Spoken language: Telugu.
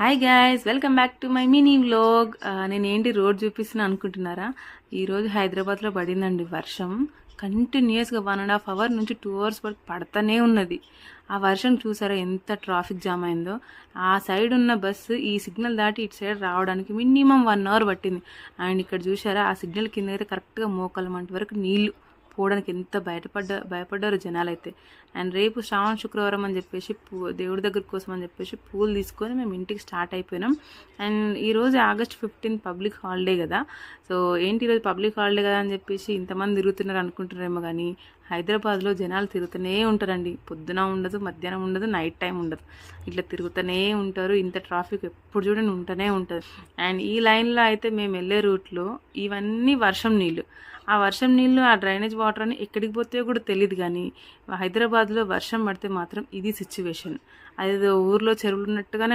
Hi guys, welcome back to my mini vlog. నేనేంటి రోడ్ చూపిస్తున్నా అనుకుంటున్నారా? ఈరోజు హైదరాబాద్లో పడిందండి వర్షం. కంటిన్యూస్గా 1.5 hours నుంచి 2 hours వరకు పడతానే ఉన్నది. ఆ వర్షం చూసారా ఎంత ట్రాఫిక్ జామ్ అయిందో. ఆ సైడ్ ఉన్న బస్సు ఈ సిగ్నల్ దాటి ఇటు సైడ్ రావడానికి మినిమం 1 hour పట్టింది. అండ్ ఇక్కడ చూసారా, ఆ సిగ్నల్ కింద అయితే కరెక్ట్గా మోకాలమంట వరకు నీళ్లు పోవడానికి ఎంత భయపడ్డారు జనాలు అయితే. అండ్ రేపు శ్రావణ శుక్రవారం అని చెప్పేసి దేవుడి దగ్గర కోసం అని చెప్పేసి పూలు తీసుకొని మేము ఇంటికి స్టార్ట్ అయిపోయినాం. అండ్ ఈరోజు August 15 పబ్లిక్ హాలిడే కదా. సో ఏంటి ఈరోజు పబ్లిక్ హాలిడే కదా అని చెప్పేసి ఇంతమంది తిరుగుతున్నారు అనుకుంటున్నారేమో, కానీ హైదరాబాద్లో జనాలు తిరుగుతూనే ఉంటారండి. పొద్దున ఉండదు, మధ్యాహ్నం ఉండదు, నైట్ టైం ఉండదు, ఇట్లా తిరుగుతూనే ఉంటారు. ఇంత ట్రాఫిక్ ఎప్పుడు చూడండి ఉంటూనే ఉంటుంది. అండ్ ఈ లైన్లో అయితే మేము వెళ్ళే రూట్లో ఇవన్నీ వర్షం నీళ్ళు. ఆ వర్షం నీళ్ళు, ఆ డ్రైనేజ్ వాటర్ అని ఎక్కడికి పోతాయో కూడా తెలియదు. కానీ హైదరాబాద్లో వర్షం పడితే మాత్రం ఇది సిచ్యువేషన్. అదేదో ఊర్లో చెరువులు ఉన్నట్టుగానే